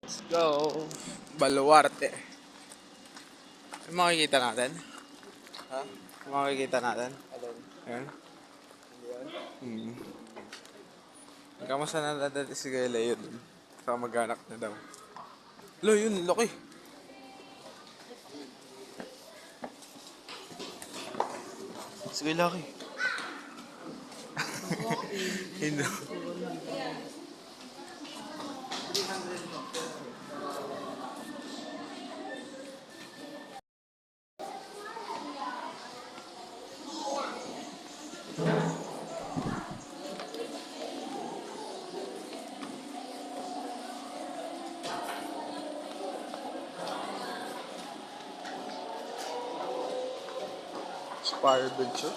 Let's go. Baluarte. Yung makikita natin? Ha? Yung makikita natin? Alin? Ayan. Hindi yan? Kamusta na natin si Kuya Leo dun? Saka mag-anak na daw. Lo, yun, laki. Sige, laki. Hindi. Spire Adventure.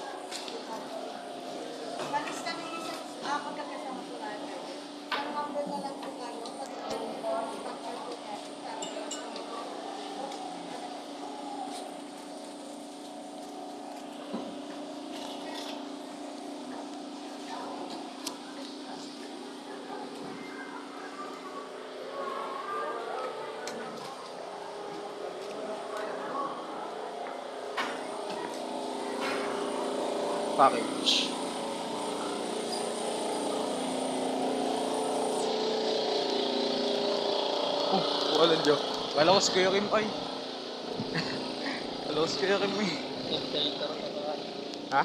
Malis kami isang pagkakasama po natin. Ang number na lang po tayo. Pag-ibig po, structure po natin. Package. Oh, walang Diyo. Kala ko si Kuya Kim ay. Kala ko si Kuya Kim ay. Ha?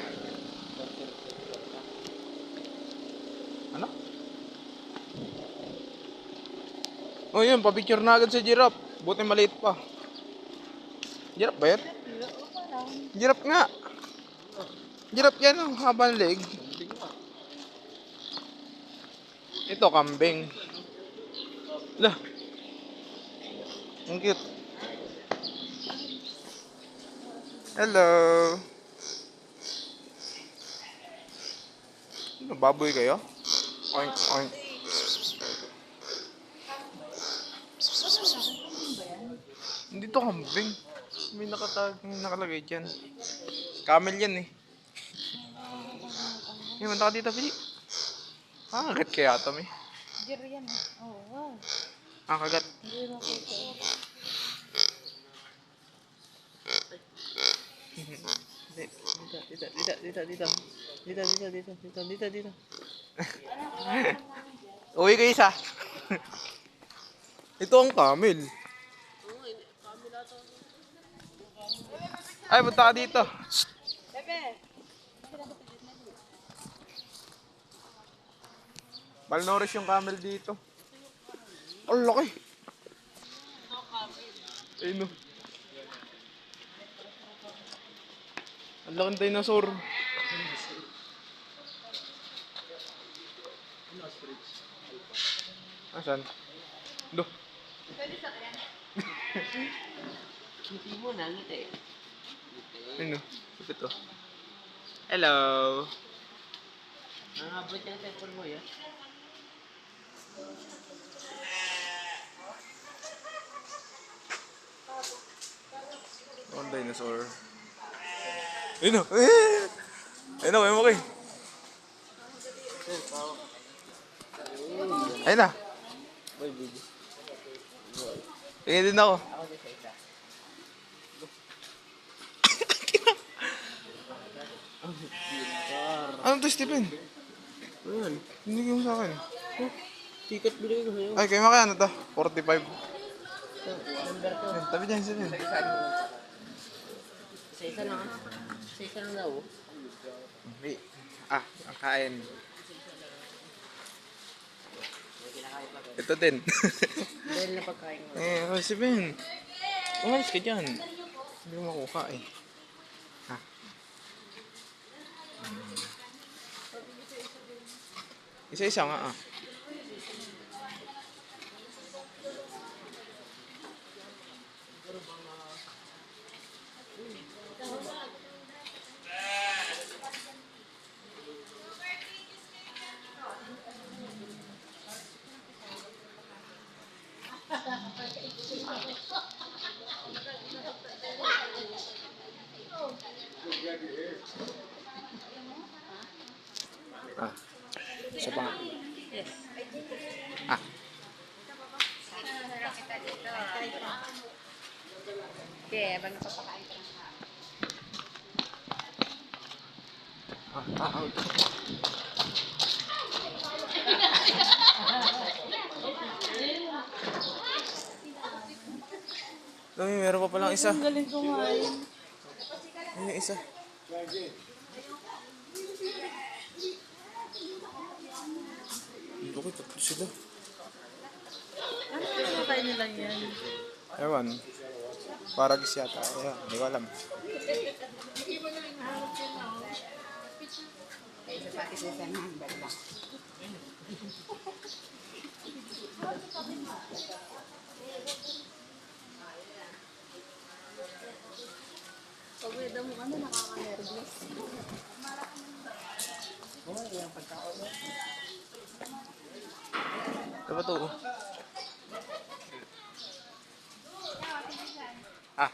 Ano? Oh yun, pa-picture na agad si Giraffe. Buti maliit pa. Giraffe ba yan? Giraffe nga. Giraffe yan, ang haba ng leg. Ito, kambing. Lah. Ang cute. Hello. Ano, baboy kayo? Oink, oink. Hindi to kambing. May nakalagay dyan. Camel yan eh. Hey, manta ka dito, Pili. Ah, kagat kaya ito, may. Jer yan. Oh, wow. Ah, kagat. Hindi mo kita. Dito. Uwi kayo isa. Ito ang camel. Ay, punta ka dito. Bebe! Malnourished yung camel dito. Ang laki. Ayun o. Ang laking dinosaur. Asan? Do. Hindi mo na, ngiti. Ayun o. Ito. Hello. Nangabot yung cellphone mo yan. Ang dinosaur. Ayun o. Ayun o, kayo mo kayo. Ayun na. Boy, baby. Tingin din ako. Ako din sa isa. Anong to, Stephen? Ayan. Hindi mo sa akin. Ticket binigay ko sa'yo. Ay, kayo makaya ano to? 45. Number ko. Ayun, tabi dyan, Stephen. Isa lang. Isa lang daw. Hindi. Ah, ang kain. Ito din. Dahil na pagkain mo. Stephen. Umalis ka dyan. Hindi mo makuha eh. Ha? Isa-isa nga ah. Ah, isa pa nga. Yes. Hindi, pag napapakain ka. Tao. Dami, meron pa palang isa. Ang galing kumain. Ayun yung isa. Hindi ko, tatlo sila. Ano yung kain nila yan? Ewan. Paragis yata. Ayan, hindi ko alam. Kaysa sa akin sa number lang. Pag may damo ka na, nakaka-nervous. Oo, yung pagkaon. Diba to? Ah.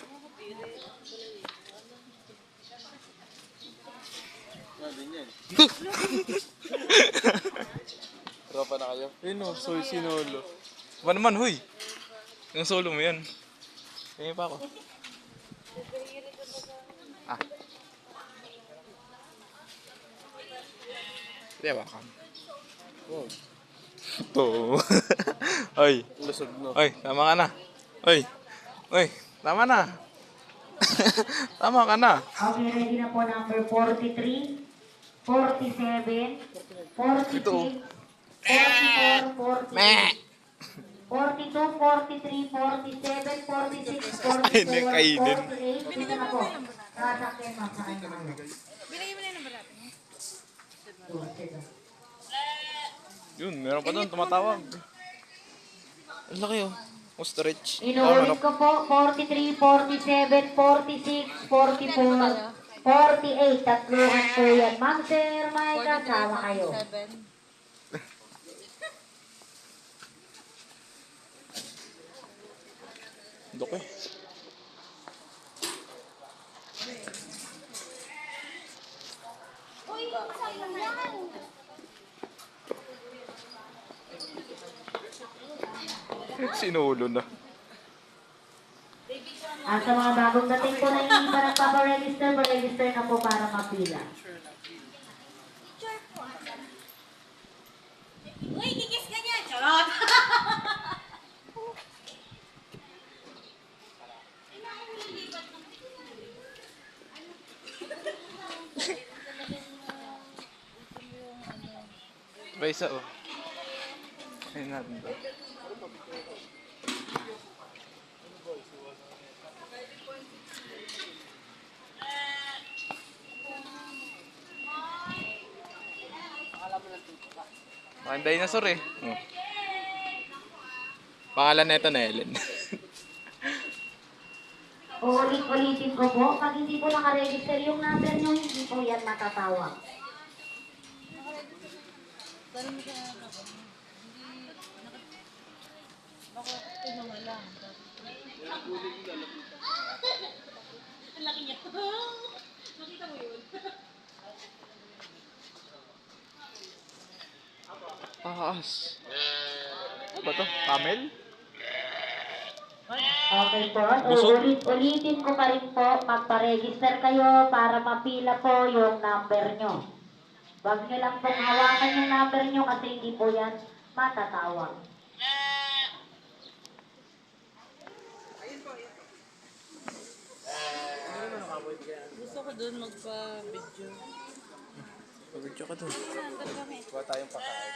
Tropa na kayo? Ayun o, soy sinolo. Ba naman, huy? Yung solo mo yan. Tingin pa ako. Ah. Di ba kam? Oo. To. Oy. Lusog no. Oy, tama ka na. Oy. Oy, tama na. Tama ka na. Okay, ready na po number 43, 47, 46, Ito. 44, 48, Meh. 42, 43, 47, 46, Ay, nakainin. 48, 48. Ito na po. Sasakyan, masakay na kayo. Binigay mo na yung number natin. Yun, meron pa doon, tumatawag. Ang laki oh. Ostrich. Inuulit ko po, 43, 47, 46, 44, 48. Tatluhan po yan. Ma'am, sir, may kasama kayo. 7. Dok eh. Uy, sayang yan. Sinulo na. At sa mga bagong dating po na hindi pa nagpaparegister, pa-register na po para mapila. Uy, kikis ka niya. Charot. Ba isa oh. Ayun natin to. Parang dinosaur eh. Oh. Pangalan na ito na Ellen. Uulit-ulitin ko po, pag hindi po nakaregister yung number nyo, hindi po yan matatawag. Tanong mo siya na ako. Baka tinunga lang. Ang laki niya. Nakita mo yun? Taas. Ano ba to? Camel? Okay po, Busog? ulit-ulitin ko pa rin po, magpa-register kayo para mapila po yung number nyo. Huwag nyo lang pong hawakan yung number nyo kasi hindi po yan matatawag. Gusto ko doon magpa-video. Pag-video ka doon. Kuha tayong pakain.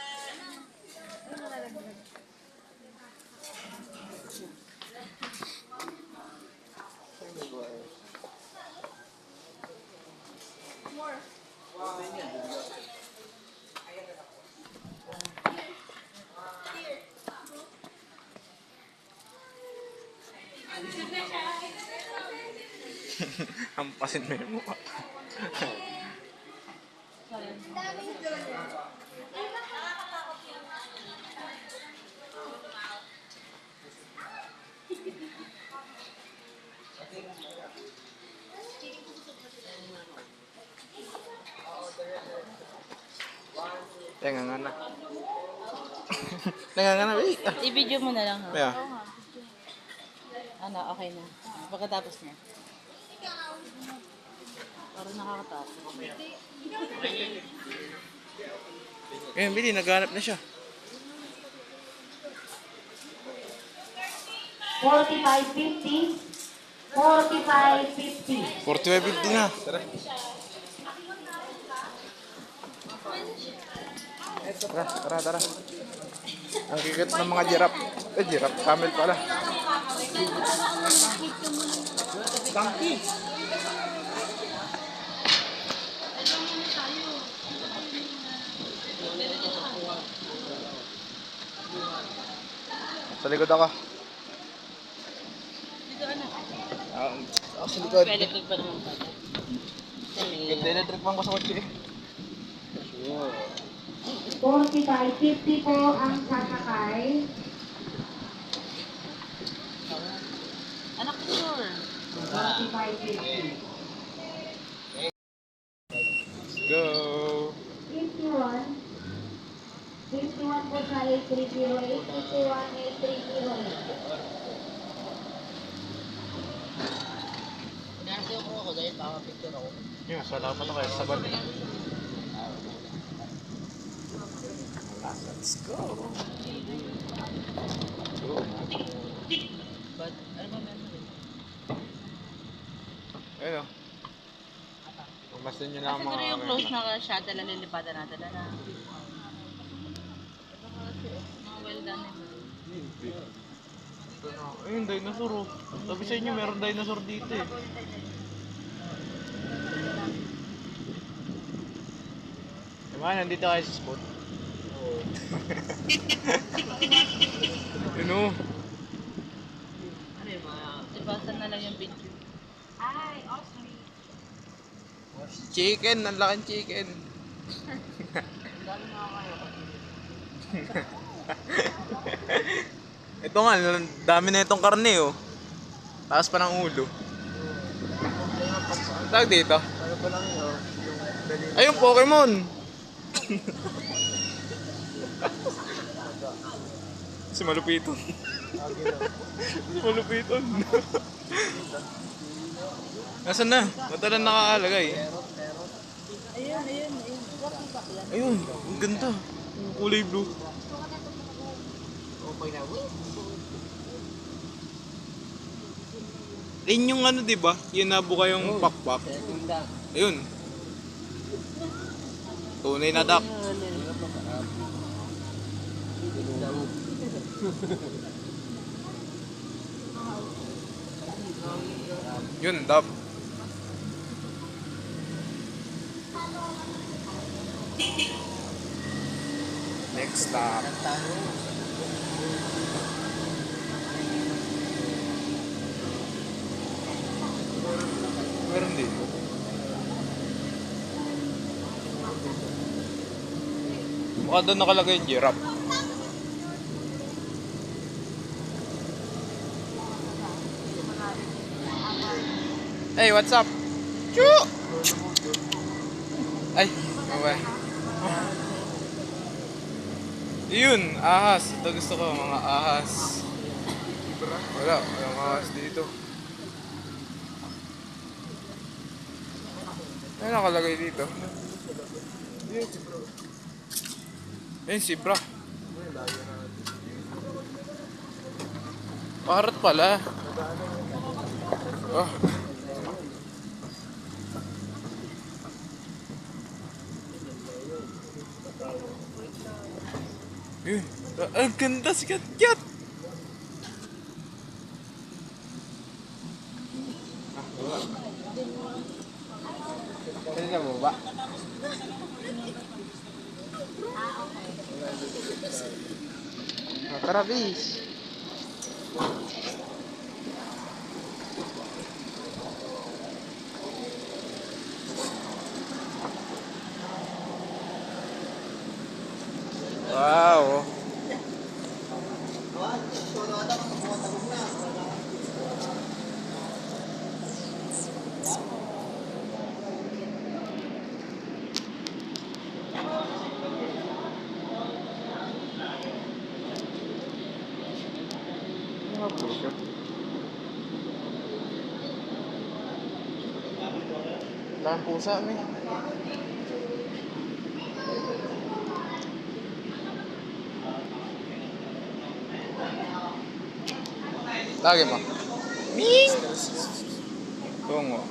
Hampasin mo yung mukha. Tenga nga na. Tenga nga na, wait. I-video mo na lang ha. Kaya. Ano, okay na. Pagkatapos niya. Parang nakakatapos. Ayun, Billy, naghanap na siya. 45.50. 45.50. 45.50 na. Tara. Tara. Ang kikit ng mga giraffe. Giraffe, camel pala. Donkey. Sa likod ako. Sa likod. Electric pa naman pala. Ganda electric man ko sa kotse eh. 45.50 po ang sasakay. Anak ko, sure. 45.50. Let's go. 51. 51 po sa 8308. 51 8308. Nasa yung ko dahil baka picture ako. Yun, salamat ako sa bali. Let's go. But, ano ba meron? Ayun o. Pagmasdan nyo lang Kasi mga... siguro yung close na shuttle na lilipatan natin na mga well done na ba? Ayun, dinosaur oh. Sabi sa inyo, meron dinosaur dito eh. Diba, nandito kayo sa spot? Oo. Yun oh. Ano yung mga, sibasan na lang yung video. Ay, ostrich. Chicken, ang laking chicken. Ito nga, dami na itong karne oh. Taas pa ng ulo. Ang tawag dito? Ano pa lang yun? Ayun, Pokemon! Si Malupiton. Si Malupiton. Nasaan na? Matalan nakakalagay. Ayun, ang ganda. Ang kulay blue. Okay na, wait. Ayun yung ano, diba? Yung nabuka yung pakpak. Ayun. Tunay na duck. Yun, dub. Next stop. Meron din. Baka doon nakalagay yung giraffe. Hey, what's up? Chu! Ay, okay. Yun, ahas. Ito gusto ko, mga ahas. Walang ahas dito. Ano nakalagay dito? Ayun, zebra. Parrot pala. Oh. Yun. Ang ganda, sikat-kat. Ano na mo ba? Tara, bis. Wow. Wala ang pusa, may. Lagi mo. Ming! Tungo.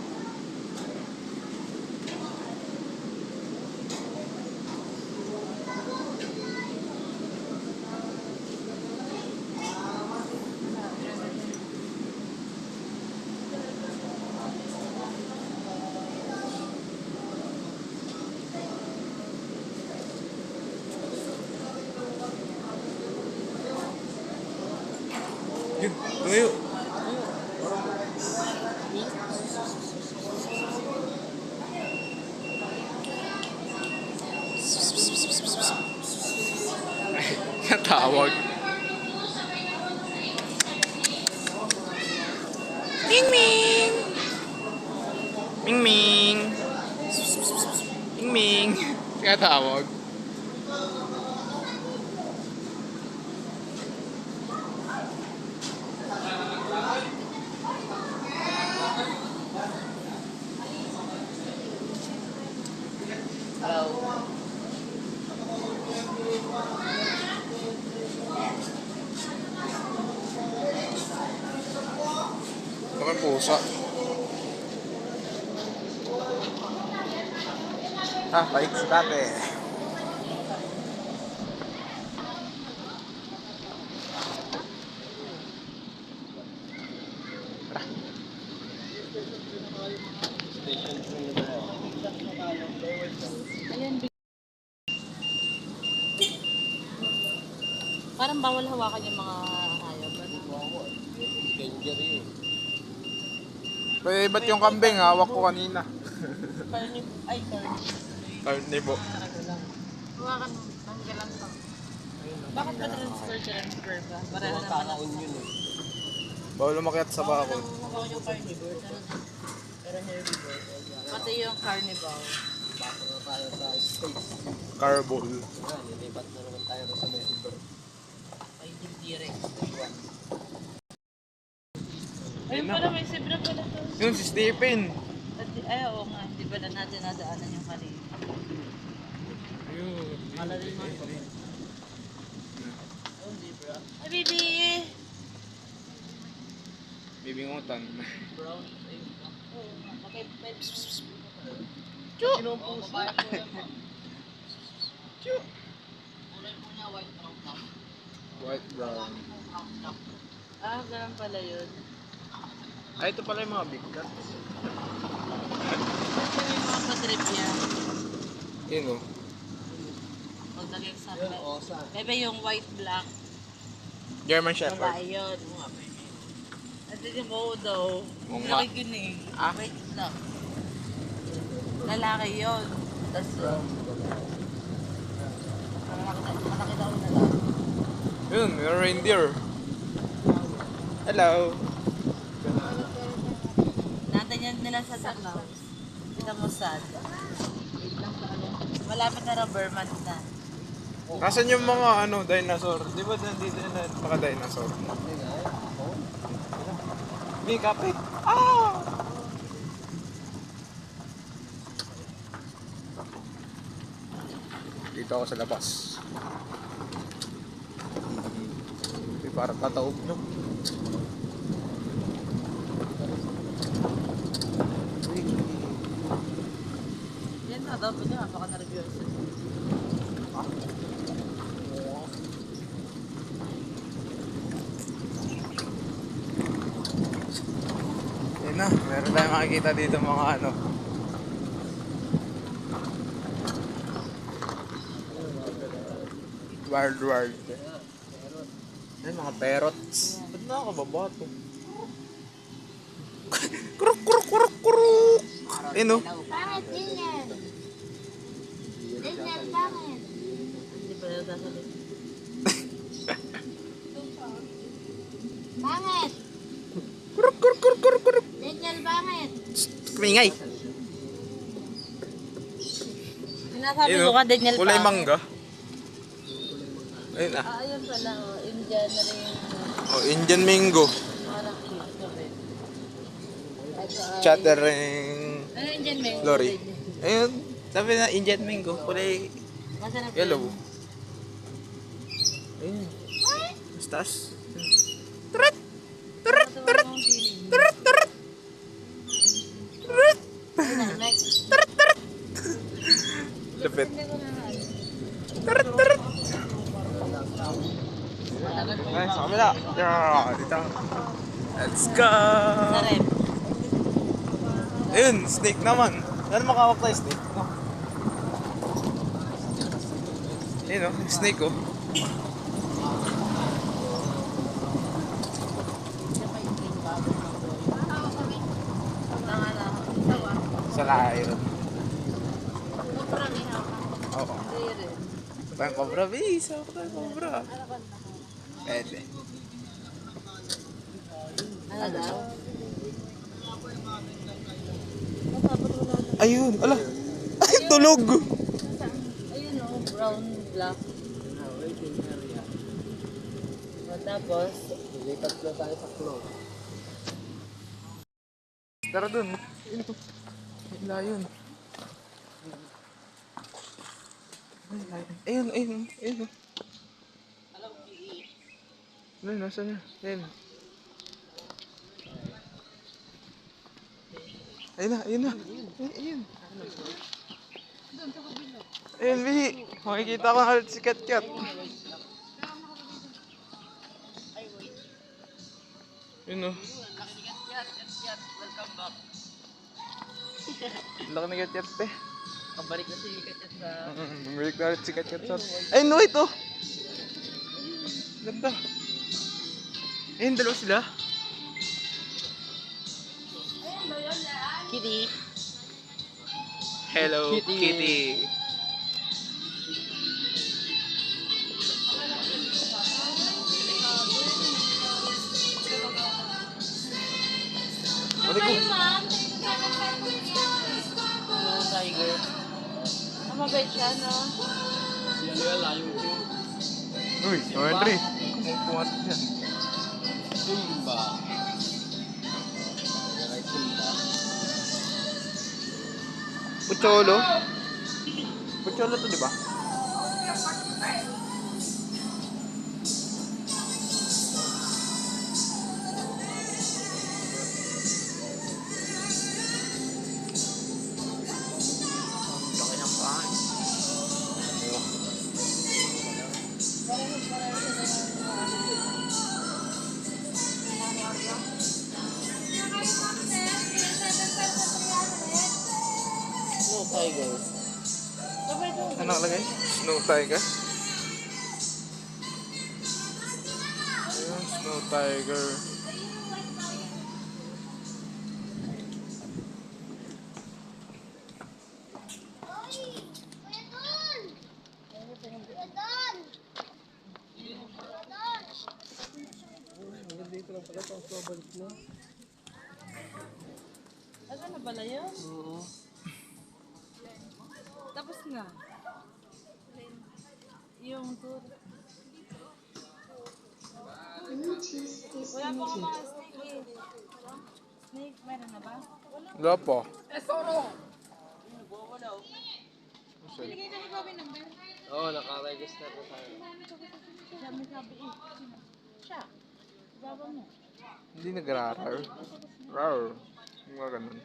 Yun, tumayo. Natawag. Ming Ming! Ming Ming! Ming Ming! Natawag. Hello. Kami pusa. Paik si tate. Parang bawal hawakan yung mga hayop. Danger yun. Pwede ba't yung kambing hawak ko kanina? Carnivore. Carnivo. Hawakan mo. Tanggalan ka. Bakit ba transfer ka ng ba? Para naman ako. Bawal umakyat sa bako. Hawakan yung carnivore. Pero herbivore. Pati yung carnivore. Bako na tayo sa States. Carbol. Nga, nilipat na naman tayo sa Melbourne. Ay, direct. Ayun pala, may zebra pala to. Yun si Stephen. Ay, oo nga. Hindi pala natin nadaanan yung kanina. Ayun. Kala rin mo. Oh, zebra. Ay, baby! Bibingutan. Brown. Ayun. Oo nga. Bakit may... Chuk! Kinumpus. Chuk! Kulay po niya, white brown lang. White brown. Ah, ganun pala yun. Ay, ito pala yung mga big cats. Kasi may mga patrip yan. Yun o. Huwag naging sa Yun, osa. Bebe yung white black. German Shepherd. Babae yun. At yung daw. Oo nga. Nakikinig. Ah? Wait lang. Lalaki yun. Tapos, malaki daw na lang. Yun, yung reindeer. Hello. Natin yan nila sa Dakao. Kita mo sad. Malapit na rubber month na. Nasaan yung mga dinosaur? Di ba nandito na mga dinosaur? May kapit. Ah! Dito ako sa labas. Parang tataob no? Yan na, dapat na. Baka na-review. Yan na, meron tayong makikita dito mga wild. Ay, mga parrots. Ba't nakakababa to? Kuruk. Ayun o. Bakit ganyan? Ganyan, bakit? Hindi pa nila sasalit. Bakit? Kuruk. Ganyan, bakit? Kumingay. Sinasabi Ayun ko o, ka, Daniel kulay pa. mangga. Ayun ah. Ah, ayun pala, oh. Indian na rin. Oh, Indian mango. Parang cute ko rin. Ito ay... Chattering. Ay, Ano yung Indian mango? Lori. Ayun. Sabi na Indian mango. Kulay Masarap yellow. yun. Ayun. Mas taas. Matuwa mong feeling. Ayun na, next. Lapit. Hindi ko na ano. Ay, sa kabila. Yeah, dito. Let's go! Sarap. Ayun, snake naman. Ano makawak tayo snake? No? Ayun oh, snake oh. Tanga na. Sa layo. Sobrang ihaw. Oo. Hindi rin. Tayong cobra, bis. Ako tayong cobra. Pwede. Ano daw? Ayun, ala. Ay, tulog. Ayun o, brown, black. O, tapos, Lilipat na tayo sa claw. Tara dun. Ayun ito. Ay, layon. Ayun, ayun, ayun. Ayun, nasa na? Ayun. Ayun na, ayun na. Ayun. Ayun, Bihi. Makikita ko na ulit si Kat-Kat. Yun o. Laki ni Kat-Kat eh. kabalik na si Kachat sa... Bumalik na ulit si Kat-Kat sa... Ayun, no, ito. Ganda. Ayun, dalawa sila. Kitty. Hello, Kitty. Kitty. Balik ko. No, tiger. Ah, mabait siya, no? Yan yung layo ko. Uy, Andre. Pumasok siya. Simba. Yan ay Simba. Pucholo. Pucholo to, di ba? Laki ng paan. No, tiger. Ano nakalagay? Snow tiger. Ayun, snow tiger. Dito lang pala pang balik na. Ano na pala yun? Oo. Tapos na. Yung tour. Wala pa akong mga snake eh. Snake, meron na ba? Wala pa. Binigay na ni Bobby number. Oo, naka-register na tayo. Siya may sabi eh. Siya. Baba mo. Hindi nag-rar. Rar. Yung mga ganun.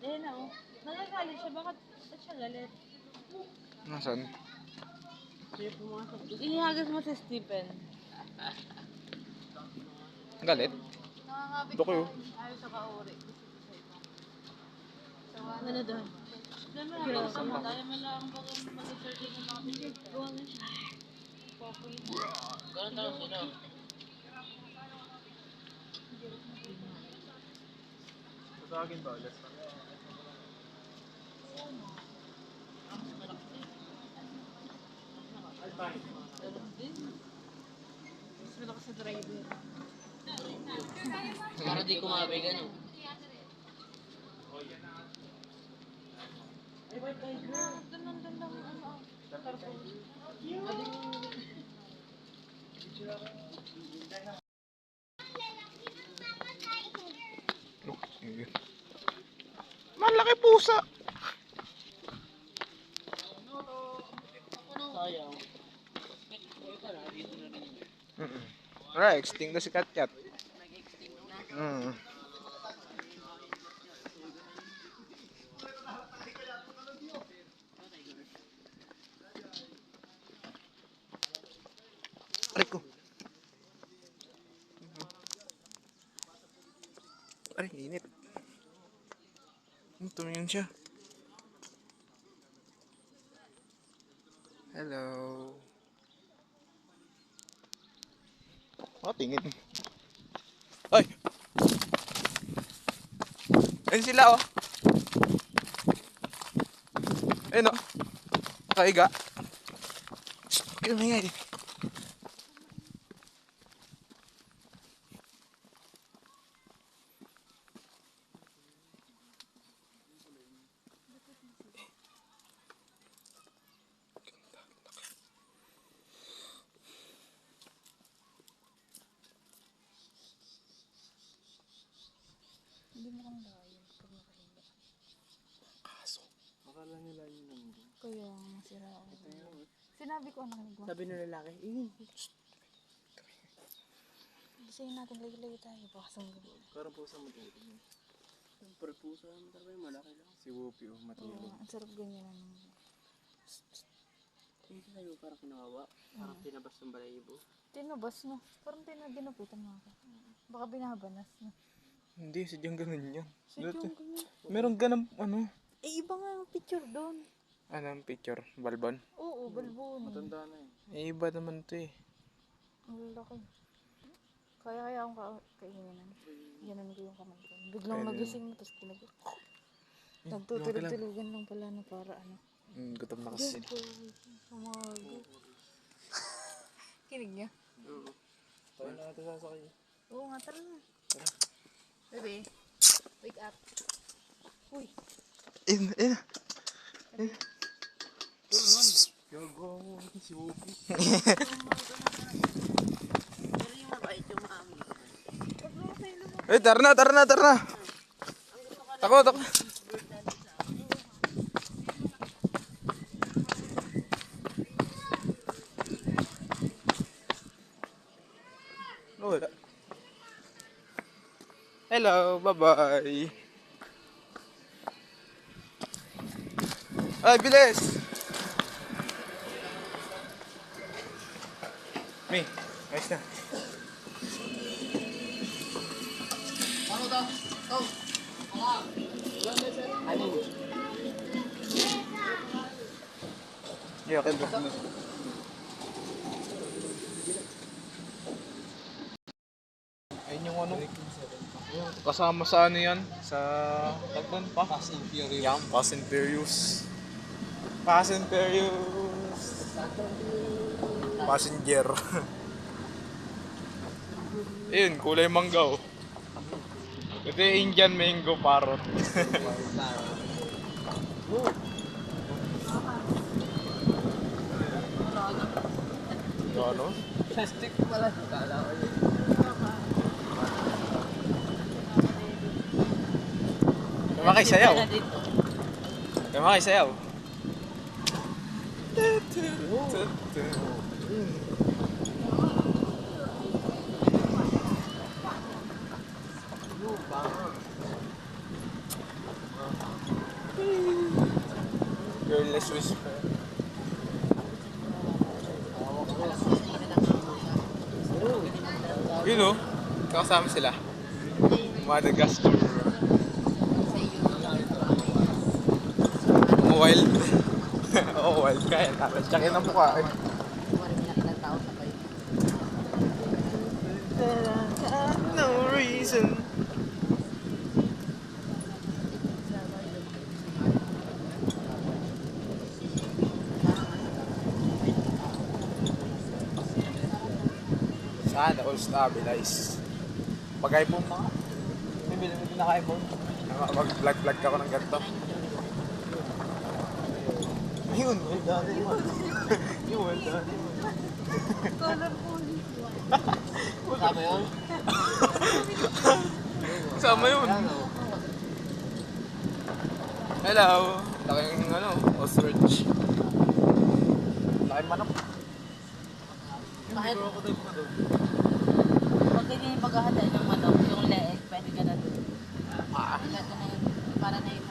Eh na oh. Nagagalit siya. Bakit siya galit? Nasaan? Ihagas mo si Stephen. Galit? Nakakabit Ito kayo. ayaw sa kauri. Ano doon? Alam mo lang, tayo mo lang mag-search ng mga picture. Gawa na siya. Popoy na. Ganun tayo sila. Sa akin ba? Mas malakas sa driver. Para di kumabi, ganun. Doon lang ano. pusa. Sayang. Alright, extinct na si Katkat. Aray ko. Aray, init. Tumingin siya. Hello. Tingin. Ay! Ayun sila, oh. Ayun, oh. Nakaiga. Shhh, kaya may Akala nila yun lang. Kaya masira ako. Sinabi ko anak ni Gwen. Sabi ng lalaki, Gisayin natin, lagi-lagi tayo. Baka sumulog. parang pusa matulog. Parang pusa matulog yung malaki lang. Si Whoopi, oh, Oo, matulog. ang sarap ganyan. Hindi sa'yo parang kinawawa. Parang tinabas ng balayibo. Tinabas, no? Parang dinapitan mo ako. Baka binabanas, no? Hindi, sadyang ganun yan. Sadyang ganyan. Meron ganang, ano? Eh, iba nga ang picture doon. Anong picture? Balbon? Oo, balbon. Matanda na eh. Iba naman to eh. Ang laki. Kaya akong kainin. Ganon ko yung kamay ko. Biglang Pwede magising mo, tapos tinag... Nagtutulog-tulugan lang pala na para ano. Gutom na kasi. Umaga. Kinig niya? Oo. Tayo na natin sasakay. Oo nga, tara na. Bebe, wake up. Uy. Ayun. Gago, si Whoopi. Pero yung mabait yung mami. Tara na. Takot. Wala. Hello, bye-bye. Ay, bilis! May, ayos na. Yeah, okay, bro. Ayun yung ano. Kasama sa ano yan? Sa... Tagdan pa? Fast and Furious. Yan, Fast and Furious. Passenger. Ayun, kulay mangga oh. Ito yung Indian mango parrot. Ano? Plastic pala. Kala ko yun. Makaisayaw. Makaisayaw. Girlless whisper. Yun o, kakasama sila. Madagascar. Wild. Oo, wild kaya. Tsakin ang mukha eh. No reason. Sana all stabilize. Pag-iPhone na nga. Bibili mo din naka-iPhone. Mag-vlog-vlog ka ko ng ganito. Ayun, well done. Yung well done. Colorful. Kasama yun? Kasama yun. Hello. Laking ano, ostrich. Laking manok. Kahit pag ganyan yung paghahatay ng manok, yung leeg, pwede ka na doon. Ilan ka na yun, para na yun.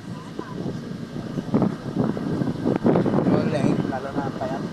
Yung leg, lalo na payat.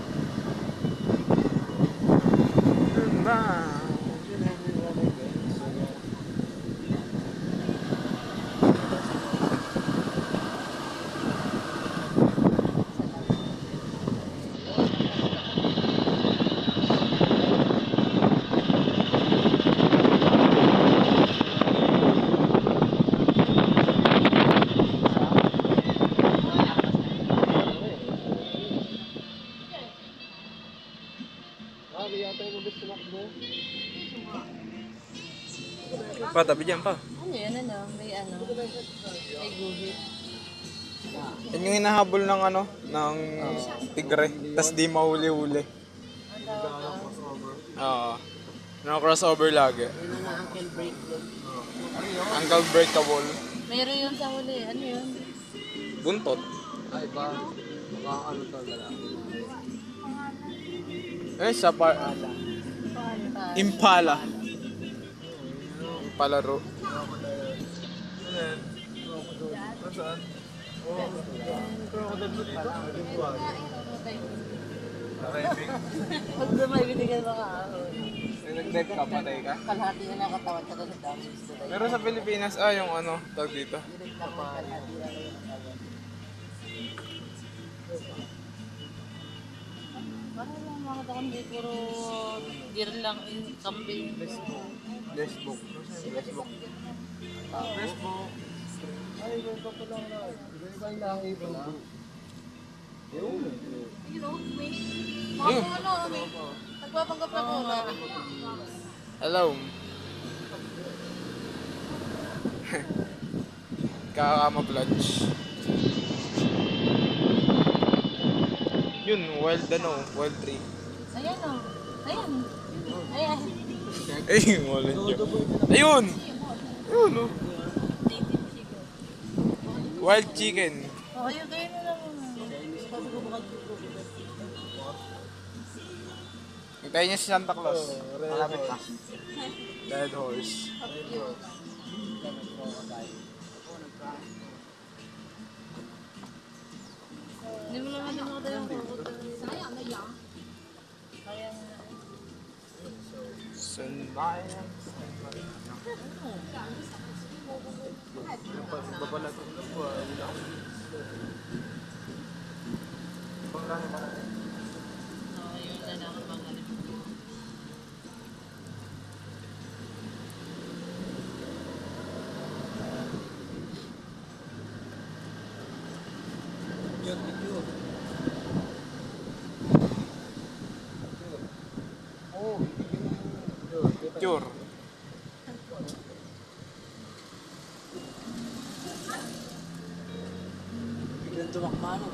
Pa, tabi dyan pa. Ano yan, may may guhit. Yan yung hinahabol ng ano, ng tigre. Tas di mahuli-huli. Ang tawag ko. Oo. Naka-crossover lagi. Yun na ankle break doon. Ankle breakable. Meron yun sa huli, ano yun? Buntot. Ay ba? Baka ano talaga. Eh, sa par... Impala. Impalaro. Pag may binigyan mo ka ahon. Nag-dive ka, patay ka. Kalahati na nakatawan ka doon sa damage to. Pero sa Pilipinas, yung ano, tawag dito. Direct na po, kalahati na kayo nakatawan. Parang lang mga takon, di puro gear lang, kambing. Flashbook. Flashbook. Flashbook. Ay, ganito pa lang na. Iba yung lahi pala. Yun. Ayun. Nagpapanggap na ko na. Hello. Kakama-plunge. Yun, wild wild tree. Ayan o. Ayan. Ayan. Ayun, wala niya. Ayun! Ayun, oh. Native chicken. Wild chicken. O, kayo na lang. Sabi ko baka Hintayin niya si Santa Claus. Malapit na. Dead horse. Hindi mo naman din ako tayo kaya Sunbayan. Babalato ko po. yun na lang ang mga Cure. Biglang tumakmano.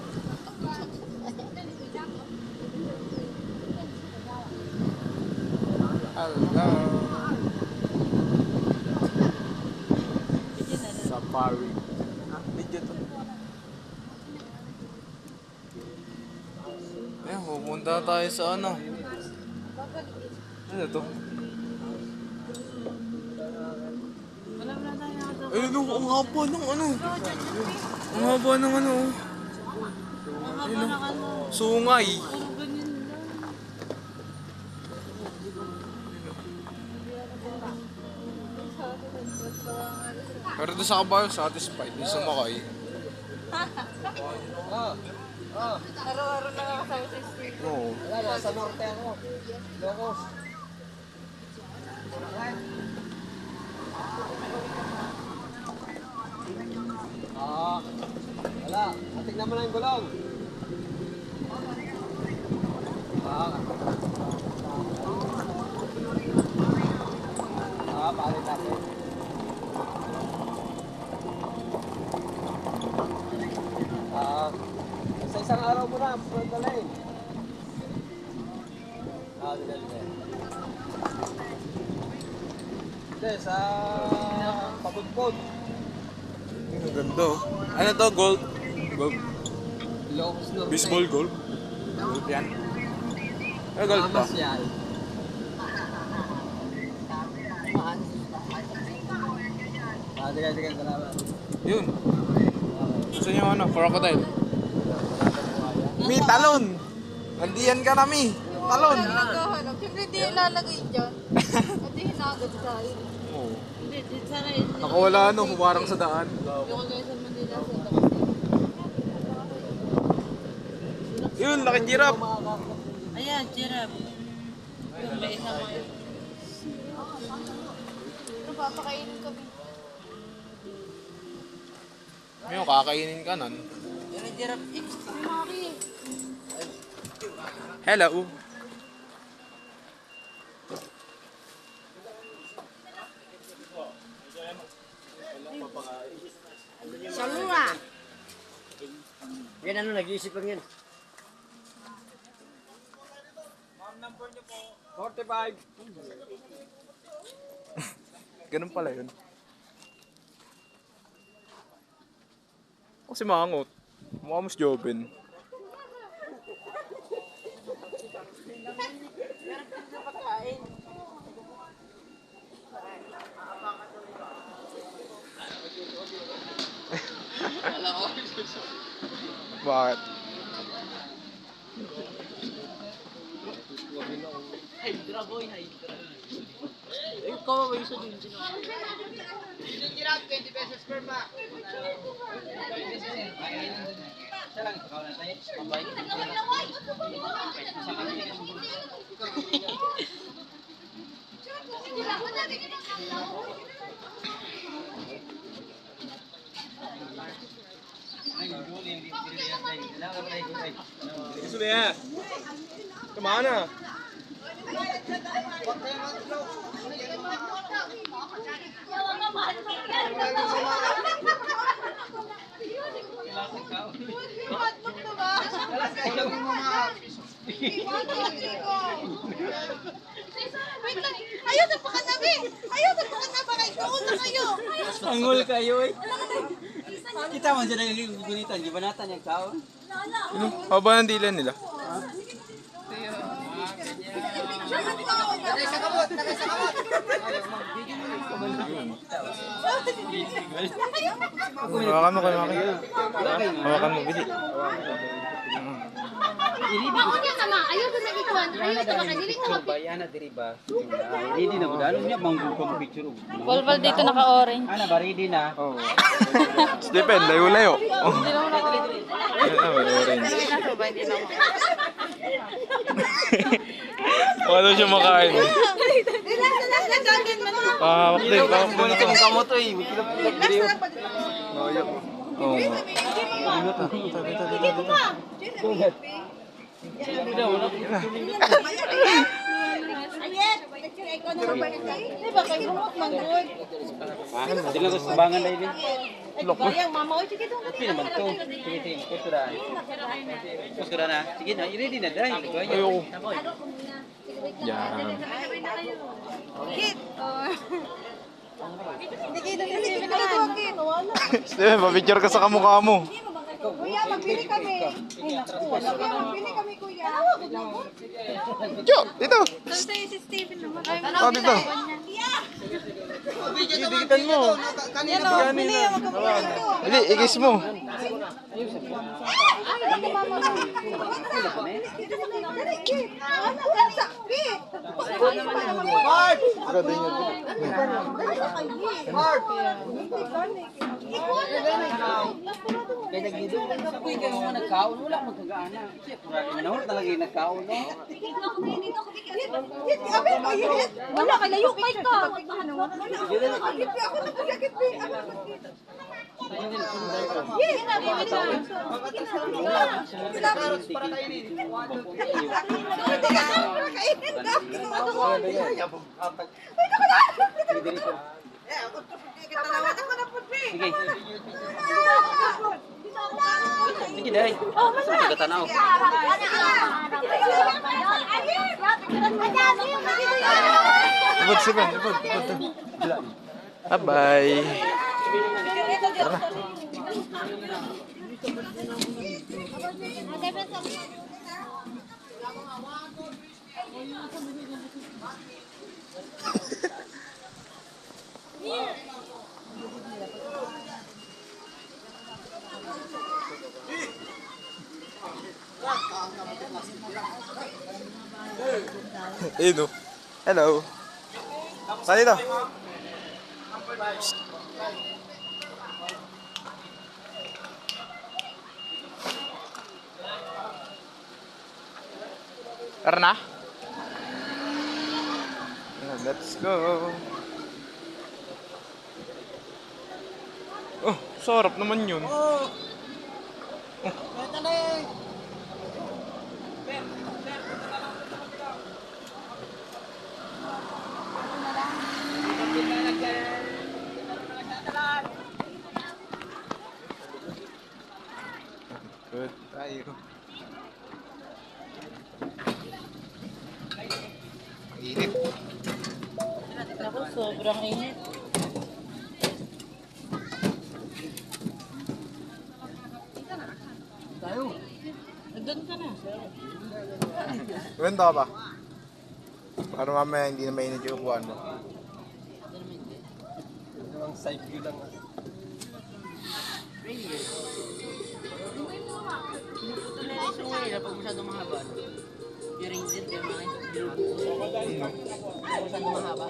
Hello. Safari. Video to. Pupunta tayo sa ano. Ano to? wala na tayo nakatawa. Ayun, ang haba ng ano. Ang haba ng ano. Ang haba ng ano. Sungay. Puro ganyan lang. Pero doon sa kabayo, satisfied. Yung sumakay. Araw-araw nakakasama sa street. Oo. Wala, sa norte ako. Locos. Wala. Tingnan mo na yung gulong. Pare natin. Sa isang araw mo na, dalhin. Dinalhin. Hindi, sa pabudbod. Ang ganda. Ano to? Gold? Golf. Locos no. Baseball golf. Golf yan. Golf ba? yan. Sige, salamat. Yun. Gusto niyo ano? Crocodile. Mi, talon! Nandiyan ka na, Mi. Talon! Naghahanap. Siyempre di ilalagay dyan. At di hinagad tayo. Oo. Hindi, sana yun. Nakawala ano, humarang sa daan. Yung kagaya sa Manila sa Yun, laking giraffe. Ayan, giraffe. Yung may isang mga. Ano, papakainin kami. May kakainin ka nun. Yung giraffe X. Maki. Hello. Salura. Yan ano, nag-iisip lang yan. 45. Ganun pala yun. Kasi mangot. Mukha mo si Jobin. Bakit? Hydra boy, Hydra. Yung kawaway sa din sino. Gusto niya. Kumana. Wait lang. Ayaw sa pakanabi. Ayaw sa pakanabi. Doon na kayo. Angol kayo eh. Kita man dyan ang gunitan. Di ba natin yung kaon? Ano? Haba ng dila nila. Hawakan mo kayo, Maki. Hawakan mo, bili. Bakit yan sama? Ayaw sa nagikuan. Ayaw sa makadili ka. Bayan na diri ba? Ready na ba? Alam niya manggo ko picture. Balbal dito naka-orange. Ana ba ready na? Oo. Stephen, layo-layo. Orange. Wala siya makain. Pahawak din, pahawak din ako. Kamu to eh. Oo. Di ba kayo bumot manggod? Hindi na gusto bangan na ini. Bayang mama ko sige doon. Tapi naman to. Sige, sige. Kusura. Kusura na. Sige na. I-ready na dahil. Ayoko. Yan. Kit. Hindi kayo nagsisimulahan. Stephen, pa-picture ka sa kamukha mo. Kuya, magbili kami. Ay, naku, wala ka. Magbili kami, kuya. Yo, dito. Doon sa'yo si Steven naman. Oh, dito. Ibigitan mo. Yan o, bili yan. Magkakuha ito. Dali, igis mo. Ay, naku, mama mo. Dali, Kit. Kit. Mark! Grabe niya. Mark! Kaya nagdido. Uy, kayo mga nagkaon. Wala magkagaana. Manahol talaga yung nagkaon, no? wala ka, layo kay ka. Sige. Sige, dahil. Saan nagkatanaw? Ibod, Stephen. Ibod. Bye-bye. Tara na. Ayun o. Hello. Saan dito? Tara na. Let's go. Oh, sarap naman yun. Good tayo. Init. Ako, sobrang init. Nandun ka na. Kwento ka ba? Para mamaya hindi na mainit yung upuan mo. Ang side view lang. Pinuputo na yung isang wala pag masyadong mahaba. Yung ranger kayo mga binubuto. Pag masyadong mahaba.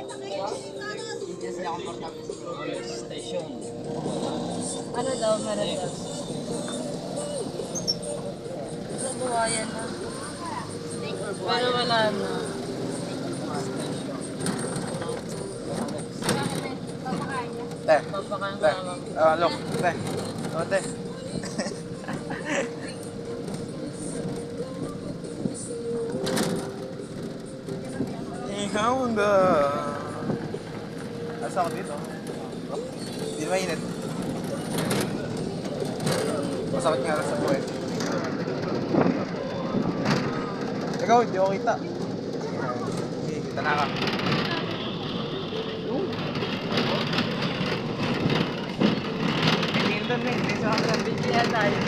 Hindi na sila komportable sa Station. Ano daw, meron daw. Sa buhayan na. Pero wala na. Te. Papakain Te. ka naman. Look. Te. Oh, te. Ikaw na. Asa ako dito? Hindi na mainit. Masakit nga lang sa buhay. Ikaw, hindi ako kita. Okay, kita na ka. Tingin doon na, hindi sa kamera. Video yan tayo.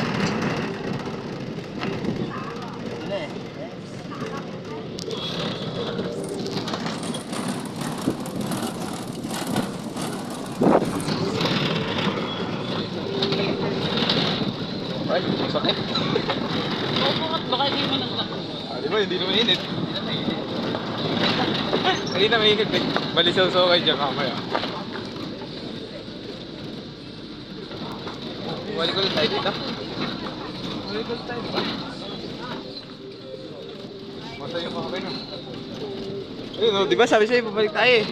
Ay, masakit. Baka hindi mo nagtakbo. Di ba, hindi naman init. Hindi na mainit eh. Balisaw-saw kayo dyan mamaya. Balik ulit tayo dito. Balik ulit tayo dito. Matay yung kakabay na. Ayun o, di ba sabi sa'yo, babalik tayo eh.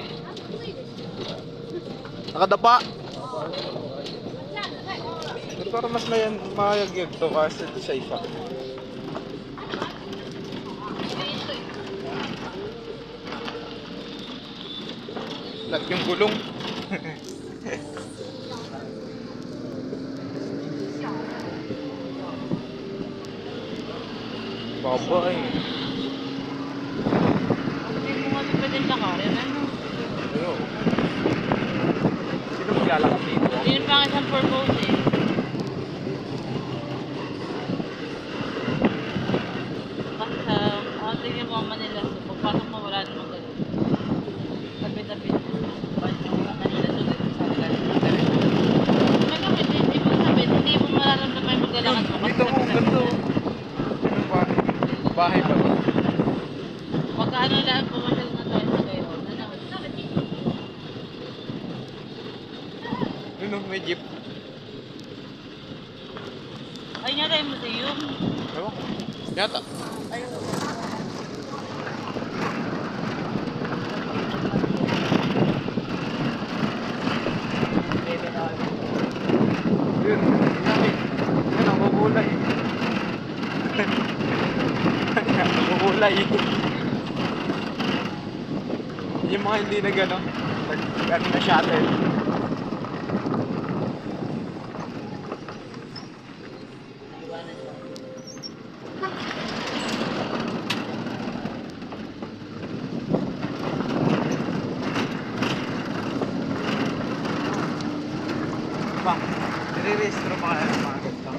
Nakadapa. Pero mas mayag-yag to kasi safe ah. Lahat yung gulong. Babay. Hindi mo nga pwede lakarin, ano? Ayun. Sino maglalakas dito? Yun pa ang isang purpose eh. Tingnan mo ang Manila. So, pagpasok mo, wala namang ganun. Tabi-tabi. Balik mo ang Manila. So, dito sa galing. Nagkakit, hindi mo sabi, hindi mo mararamdaman yung maglalakad mo. Dito mo, ganito. Ano ba? Bahay pa ba? Magkaano lang, pumasyal na tayo sa kayo. Yun o, may jeep. Ayun yata yung museum. Ewan ko. Yata. Yun, laki. Yun ang bubulay. Ang bubulay. Yung mga hindi na gano'n. Nag-ano na shuttle. Pa, nire-restro pa kaya ng mga ganito.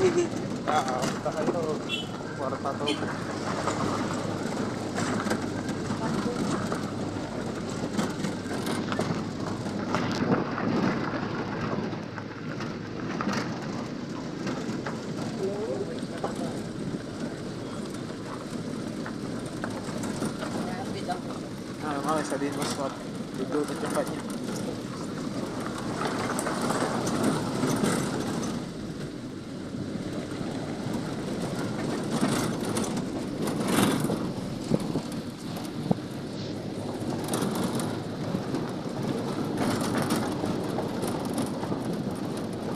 Punta kayo. Kwarta to. Mga sabihin mo spot. Dudot yung kanya.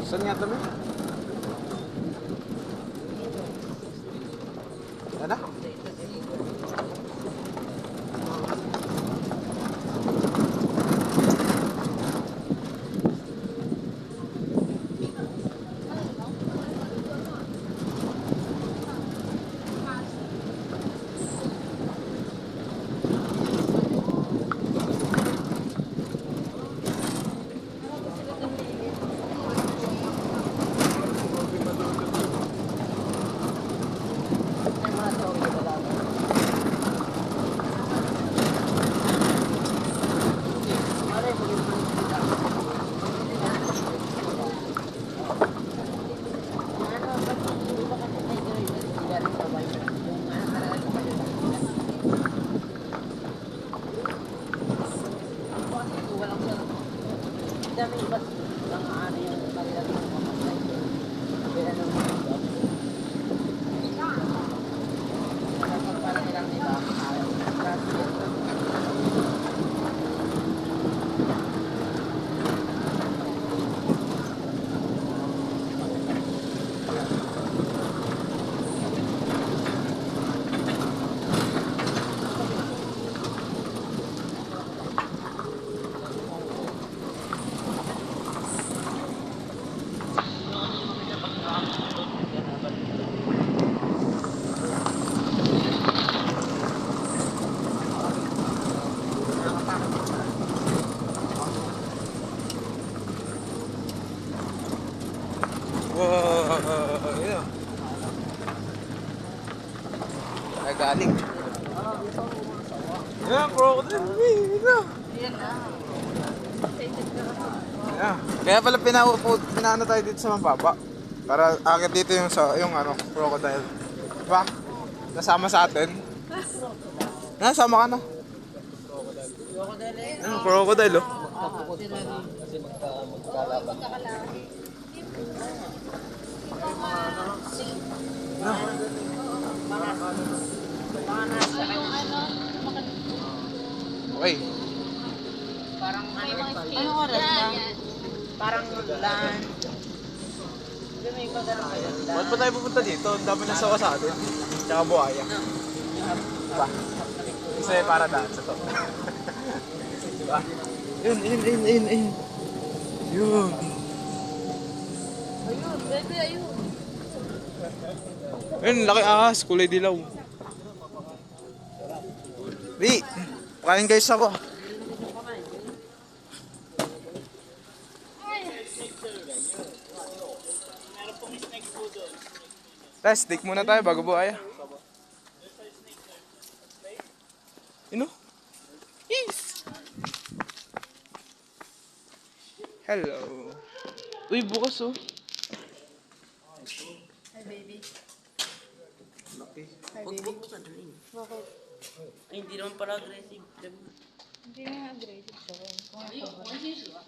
Saan nga kami? Ano? Wow, yun. Ay, galing. Yan, crocodile. Yun. Yeah. Kaya pala pinaano tayo dito sa mababa. Para agad dito yung ano, crocodile. Diba? Nasama sa atin. Nasama ka na. Yung crocodile, oh. Okay. Anong oras na? Parang lunch. May magano kayo. Ba't pa tayo pupunta dito? Ang dami na sawa sa atin. Tsaka buhaya. Diba? Kasi para daan sa to. Diba? Yun. Yun. Ayun, baby, ayun. Yun, laki ahas. Kulay dilaw. Di, kain guys ako. Tess, stick muna tayo bago buhaya. You know? Yes! Hello. Uy, bukas oh. Hi, baby. Laki. Hi, baby. Bakit? Ay, hindi naman pala aggressive. Hindi nga aggressive siya.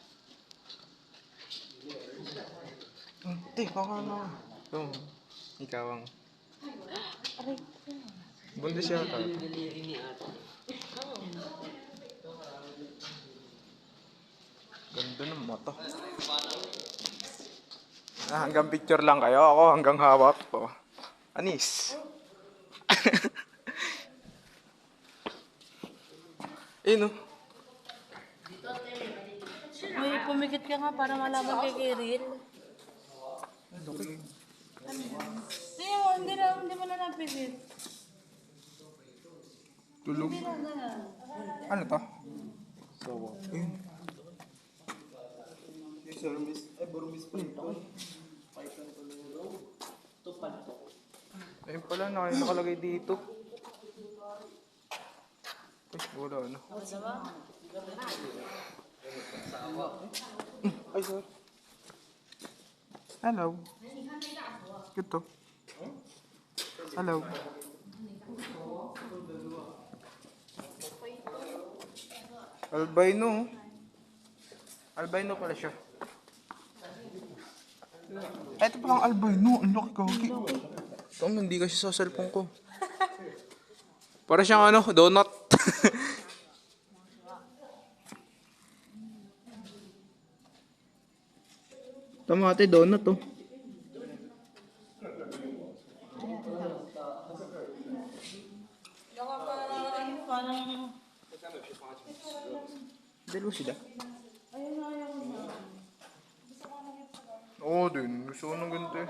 Hindi, kakano. Ito, ikaw ang... Bundes siya ka. Ganda ng mata. Hanggang picture lang kayo. Ako hanggang hawak po. Anis. Ayun oh. Uy, pumikit ka nga para malaman kay Kiril. Hindi mo na napikit. Tulog. Ano to? Sawa. Ayun. pala, nakalagay dito. Ay, wala na. Ay, sorry. Hello. Ito. Hello. Albino. Albino pala siya. Ito palang albino. Ang laki kagi. Tama, hindi kasi sa cellphone ko. Para siyang ano, donut. Tama ate, donut oh. Parang... Dalawa sila. Oo din, gusto ko ng ganito eh.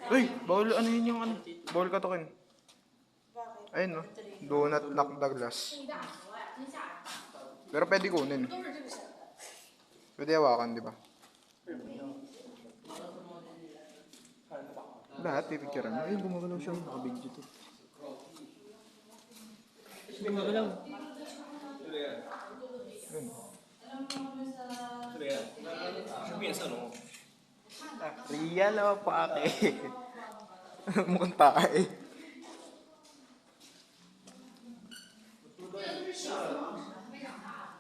Uy, bawal ano yun yung ano? Bawal katukin. Ayun no, donut lock the glass. Pero pwede kunin. Pwede hawakan, di ba? Lahat, pipicturean mo. Ayun, gumagalaw siya. Nakabigyo to. Gumagalaw. Real o pake? Mukhang tae.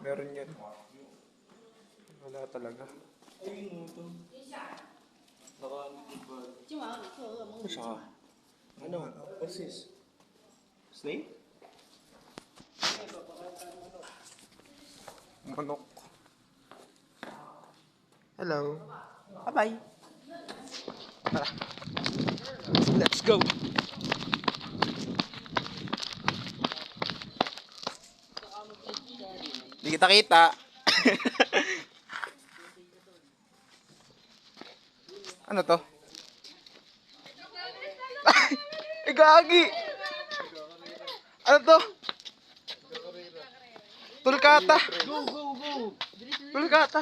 Meron yan. Wala talaga. Ano? What's this? Snake? Manok. Hello. Bye-bye. Tara. Let's go. Di kita kita. Ano to? Ay, gagi! Ano to? Tulkata. Go, go, go! Tulkata.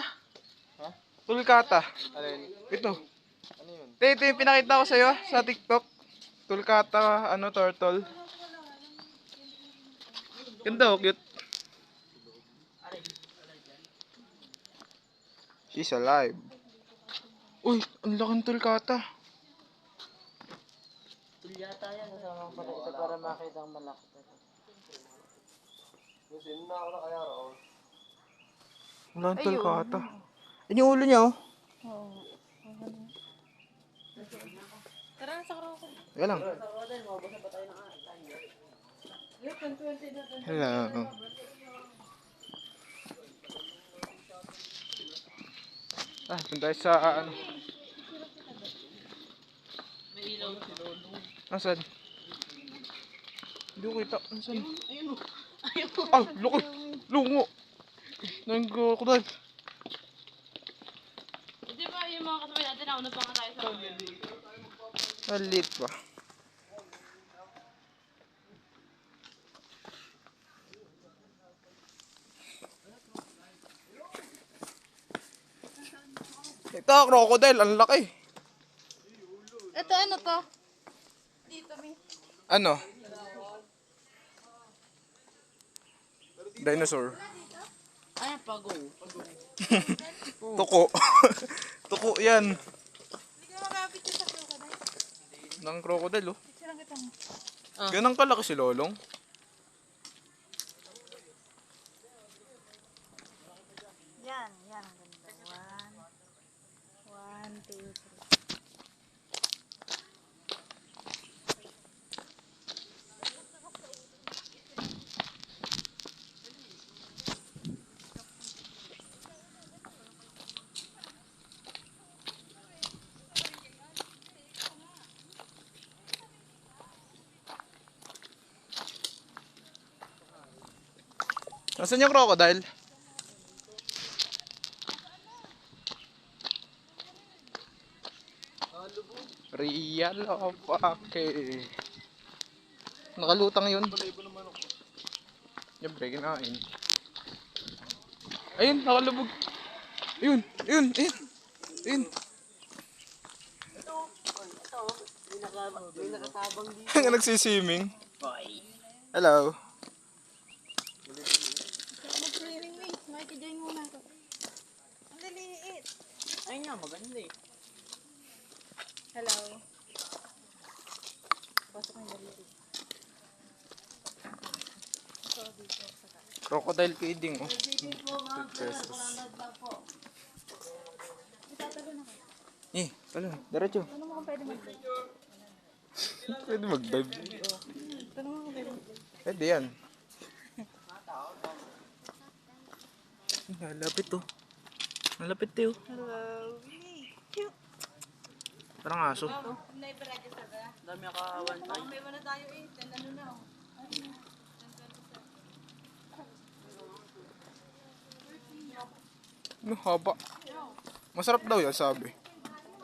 Ha? Tulkata. Ito. Ano yun? Ito yung pinakita ko sa'yo sa TikTok. Tulkata, ano, turtle. Ganda oh, cute. She's alive. Uy, ang laking tulkata. Tulyata yan. Kasama pala ito para makita ang malaki. Kasi na ako na kaya raw. Wala ang tulkata. Yan yung ulo niya oh. Tara, sa kroko. Yan lang. Hello. Ah, punta tayo sa ano. May ilaw. Nasaan? Hindi ko kita. Nasaan? Ayun. Ah, loko. Lungo. Nang krokodil. Di ba yung mga kasabay natin nauna pa nga tayo sa Malit pa. Ito, crocodile. Ang laki. Ito ano to? Dito, may. Ano? Dinosaur. Ay, pagong. Tuko. Tuko yan. Hindi ka makapit sa crocodile. Ng crocodile, oh. Picture lang kita mo. Ganang kalaki si Lolong. Yan, yan. Ang ganda. One, two, three. Nasaan yung crocodile? Real o pake? Nakalutang yun. Siyempre, kinain. Ayun, nakalubog. Ayun, ayun, ayun. Ayun. May nakatabang dito. Ang nagsiswimming. Hello. Mag-swimming mate. Makikijoin muna ako. Ang liliit. Ay nga, maganda eh. Hello. Pasok ng liliit. Crocodile feeding, oh. 2 pesos. Talo. Diretso. Ano mo kung pwede mag-dive? Pwede mag-dive. Tanong mo kung pwede mag-dive. Pwede yan. Malapit, oh. Malapit, eh, oh. Hello. Cute. Parang aso. Nai-register ka? Dami naka-one Baka may na tayo eh. Then ano na oh. Ano, haba. Masarap daw yan, sabi.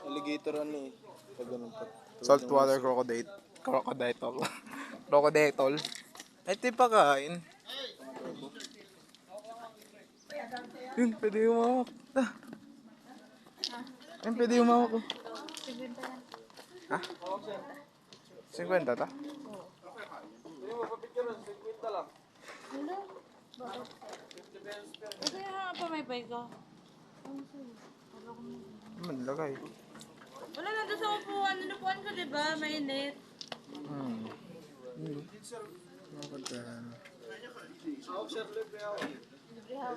Alligator ano eh. Pag ganun pa. Saltwater crocodile. Crocodile. Crocodile. Ito yung pagkain. Yun, pwede yung mawak. Yun, pwede yung mawak. Oh. Ha? 50 ta? Ito yung pamay-pay ko. Manlagay. Wala nandun sa upuan. Inupuan ko diba? Mainit.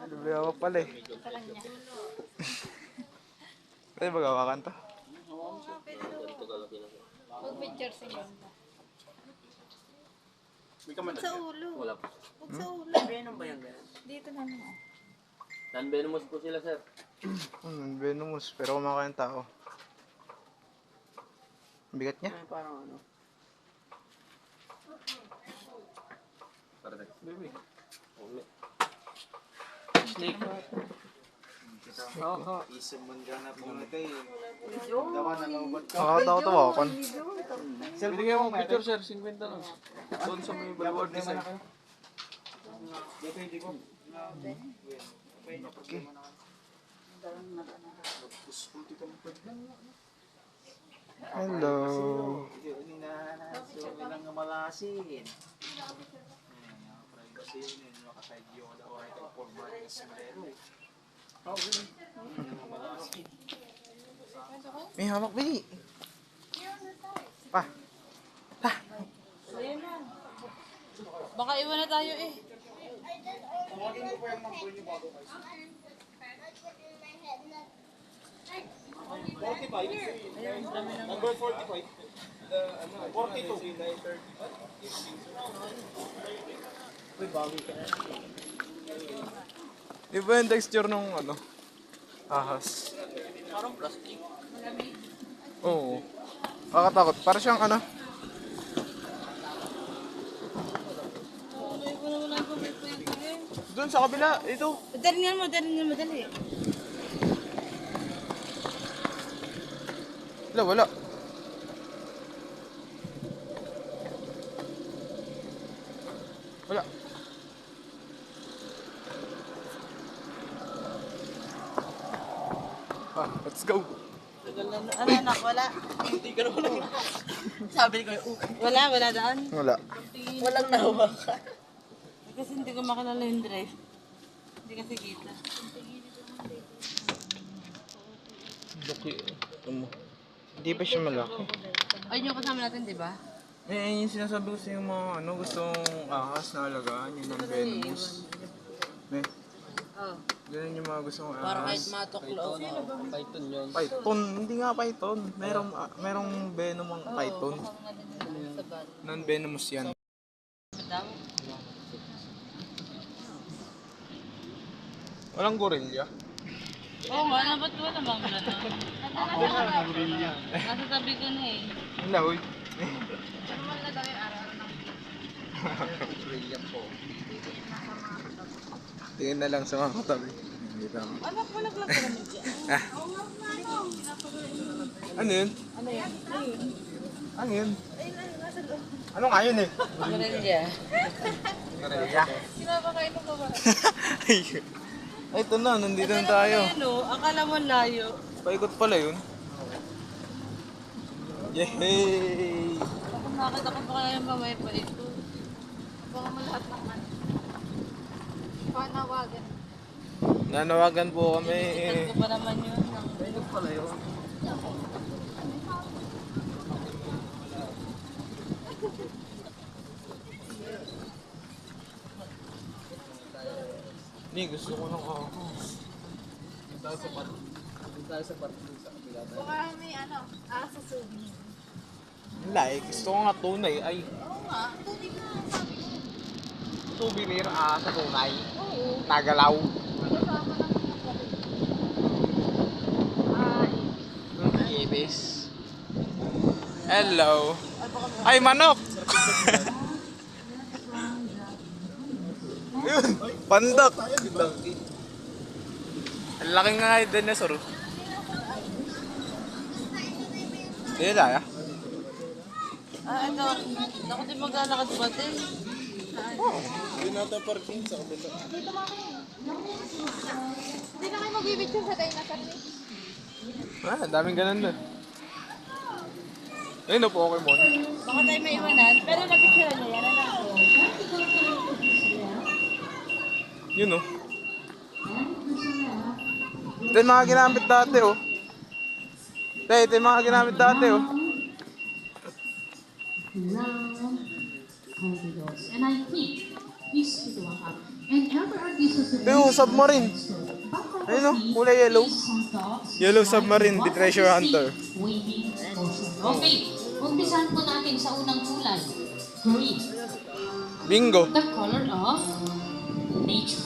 Libre hawak pala eh. Sa kanya. Pwede ba gawakan to? Oo nga, pwede daw. Mag-picture sa inyo. Huwag sa ulo. Wala po. Huwag sa ulo. Venom ba yan, guys? Dito naman oh. Non-venomous po sila, sir. Venomous, pero kumakain tao. Ang bigat niya. Ay, parang ano. Baby. Snake. Oo. Isang manggana po natin eh. Dawa na naubat ka. Nakakatakot tawakan. Bigyan mo picture, sir. 50 lang. Doon sa may billboard design. Hello. So, ilang malasin. Privacy yun. Nakaside yun. Daw ay formal na sumero. May hamak, Bini. Pa. Ayun na. Baka iwan na tayo eh. Number 45. The, ano, 42. Uy, bawi ka na. Iba yung texture ng ano? Ahas. Parang plastic. Oo. Nakakatakot. Para siyang ano? Doon sa kabila. Ito. Dali nga mo, dali. Wala. Wala. Let's go. Ano anak, wala? Hindi ka naman. Sabi ko, Wala daan. Wala. walang nahawakan. Kasi hindi ko makilala yung drive. Hindi kasi kita. Laki. Hindi pa siya malaki. Ayun yung kasama natin, di ba? Eh, yung sinasabi ko sa yung mga ano, gustong ahas na alagaan, yun ang venomous. Eh, Oo. ganun yung mga gustong Para kahit ahas. matuklo. Python yun. Python, hindi nga python. Merong venom ang python. Sa bad. Non-venomous yan. Daw. Walang gorilla. Oo nga, ba't wala bang gano'n? Nasa tabi ko na eh. Wala, uy. Normal na daw yung araw ng Brilliant po. Tingin na lang sa mga katabi. Dito ako. anak mo naglag ka naman dyan. Ano yun? Ano yan? Ano yun? Ano nga yun eh? Gorilla. Gorilla. Sinapakain mo ba? Ay, ito na. Nandito na tayo. Ano, akala mo layo. Paikot pala yun. Yay! Ako nakita ko pa kaya mamaya pa ito. Baka mo lahat ng ano. Panawagan. Nanawagan po kami. Itat ko pa naman yun. Ayun pala yun. Ni, gusto ko ng ako. Doon tayo sa part. Doon tayo sa part sa kabila tayo. Baka may ano, sa souvenir. Like, gusto ko nga tunay. Ay, Oo nga, tuloy na sabi ko. souvenir sa tunay. Oo. Nagalaw. Kasama lang yung kapatid. Ang ibis. Hello. Ay, manok! Yun, pandak. Ang laki nga yung dinosaur. Hindi tayo. Ito. Ako din maglalakad ba din? Hindi natin parking sa kabila. Hindi na kayo magbibidyo sa dinosaur ni. Daming ganun doon. Ayun na po, Pokemon. Baka tayo may iwanan. Pero napicture niya yan. Ano ako? Yun oh. Ito yung mga ginamit dati oh. Ito yung mga ginamit dati oh. And I think these people have. And ever are these Ito yung submarine. Ayun oh, kulay yellow. Yellow submarine, the treasure hunter. Waiting ocean. Okay, umpisahan po natin sa unang kulay. Green. Bingo. The color of nature.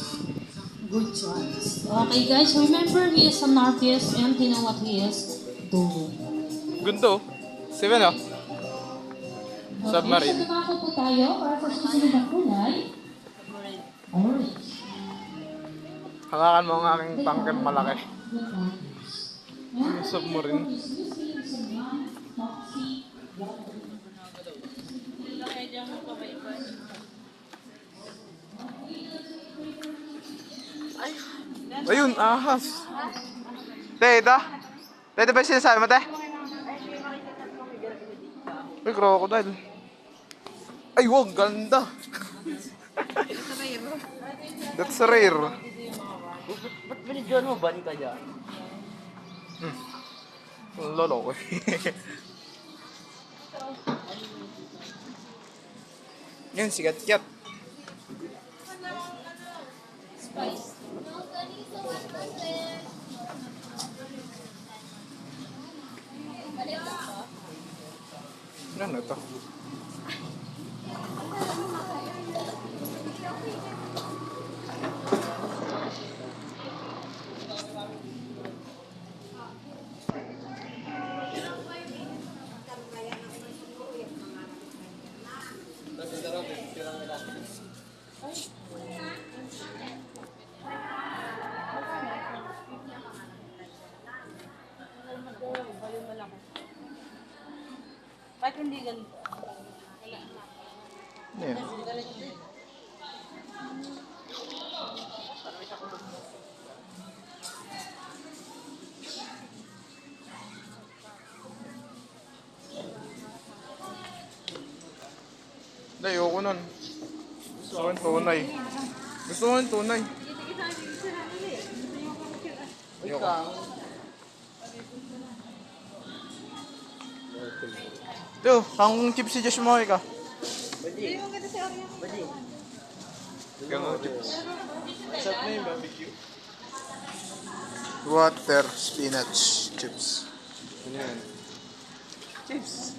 Good choice. Okay guys, remember he is an artist and you know what he is doing. Gundo. Seven oh. Okay, Submarine. so dumako po tayo para sa susunod na kulay. Orange. Hawakan mo ang aking pangkat malaki. Good orange. Yung submarine. Kaya dyan mo pa may iwan. Ayun, ahas. Teta. Teta ba yung sinasabi mo, te? Ay, crocodile. Ay, wag, ganda. That's rare. Ba't binidyoan mo ba ni kaya? Ang lolo ko. Yan, sikat-kat. Ano na to? Bakit hindi ganito? Yan. Hindi, ayoko nun. Gusto ko yung tunay. Gusto ko yung tunay. Ayoko. Ito, kang chips si Josh Moy ka. Hindi mo ganda si Ariel. Ganun chips. Sarap na yung barbecue. Water spinach chips. Ano yan? Chips.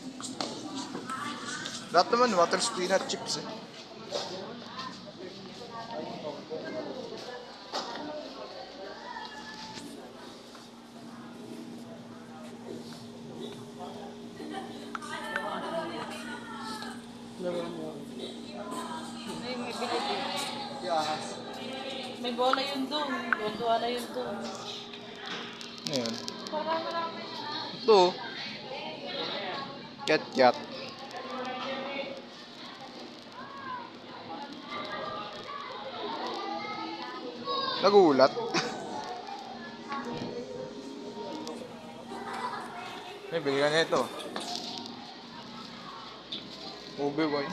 Lahat naman, water spinach chips eh. May bilit yun. May bola yun doon. Wala yun doon. Ayan. Ito. Cat. Nagulat. May bili ka na ito. Boy.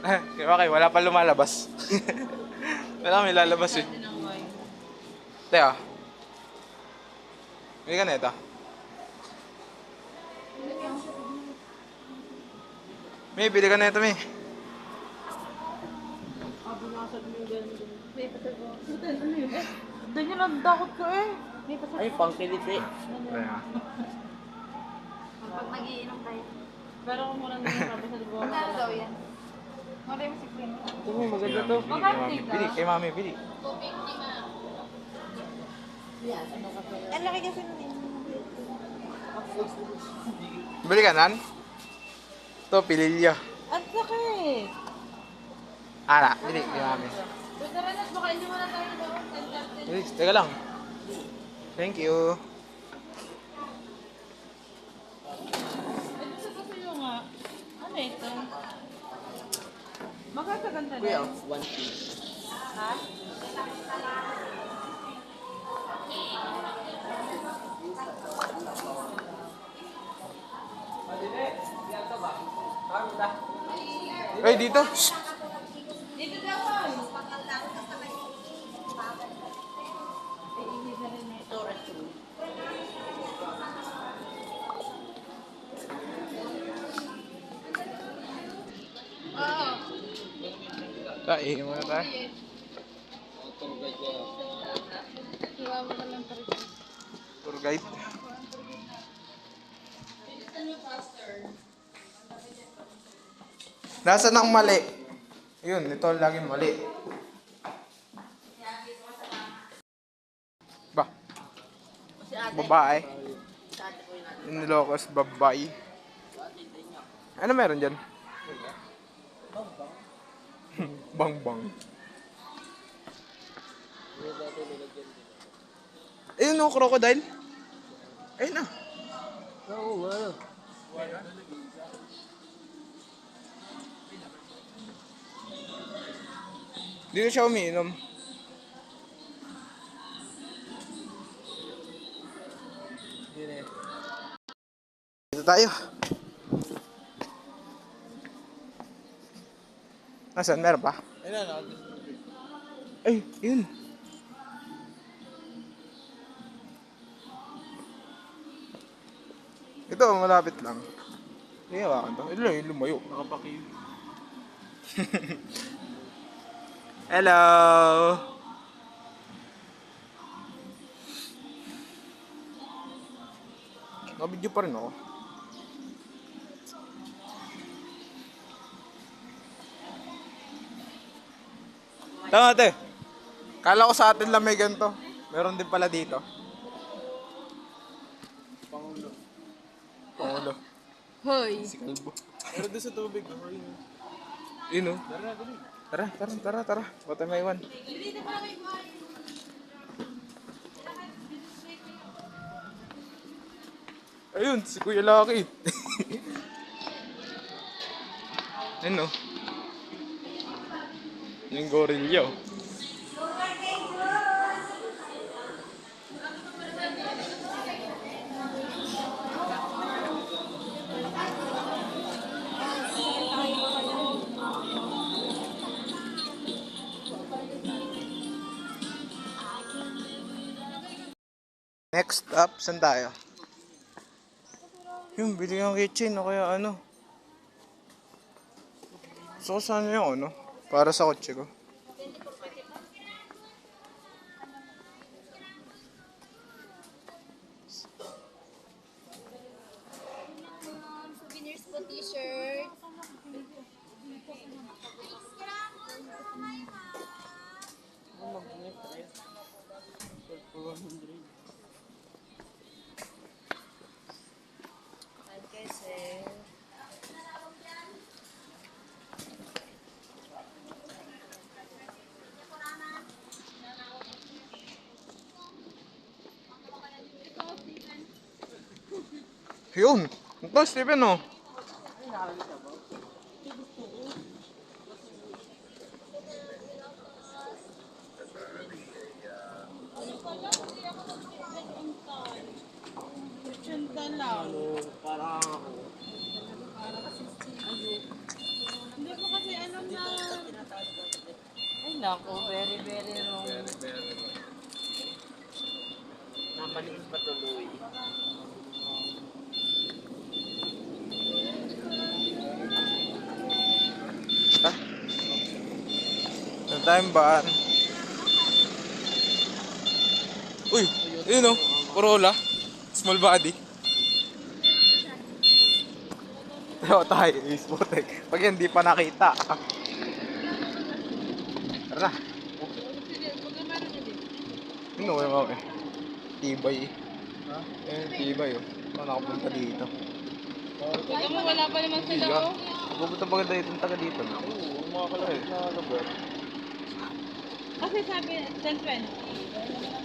Okay, wala pa lumalabas. Wala may lalabas eh. Natin ang wine. Teka. May ka na ito. May, bili ka na ito, may. Ganyan ang dakot ko eh. Ay, pangkiliti. Ayan. Pag nagiinom tayo. Pero kung mura na yung sabi sa libo. Ano daw yan? Mura yung 60. Ito mo, maganda to. Bili kay mami. Bili kay mami, bili. Ang laki kasi nun eh. Bili ka nan? Ito, pililya. Ang sakit. Ana, bili kay mami. Basta rin at baka hindi mo na tayo doon. Bili, teka lang. Thank you. Ito sa pasayo nga. Ano ito? Magkakaganda Kuya, na. 1 piece. Ha? Ay, dito. Shh. Dito daw ko. Kain muna tayo. Tour guide. Nasaan ang mali? Yun, ito laging mali. Ba? Babae. Inilocos babae. Ano meron dyan? Bang bang. Ayun no, crocodile. Ayun na. Oo, ano? Dito siya umiinom. Dito tayo. Nasaan? Meron pa? Ay, yun. Ito, malapit lang. Hindi hawakan to. Ito lang yung lumayo. Nakapakiyo. Hello! Nakabidyo pa rin ako. Tama ate. Kala ko sa atin lang may ganito. Meron din pala dito. Pangulo. Hoy. Si Kalbo. Pero doon sa tubig, oh, Yun o. Tara. Bata may iwan. Ayun, si Kuya Lucky. Ayun o. Yung gorilyo. Next up, saan tayo? Yung bili ng kitchen o kaya ano. Gusto ko sana yung ano, para sa kotse ko. Souvenirs po, t-shirt. Okay, sir. Yun! Ito, Steven oh. Ganda lang. para Hindi po kasi alam na... Ay naku, very, very wrong. Napalinis pa tuloy. Ha? Yung time ba? Uy, yun o. Corolla. Small body. Tayo, ispotek. Pag hindi pa nakita. Tara na. Ano yung mga tibay eh. Ha? Eh, tibay oh. Paano nakapunta dito? Ay, wala pa naman sila. Hindi pupunta pa ganda itong taga dito. Oo, mga kalahit na lugar. Kasi sabi, 10-20.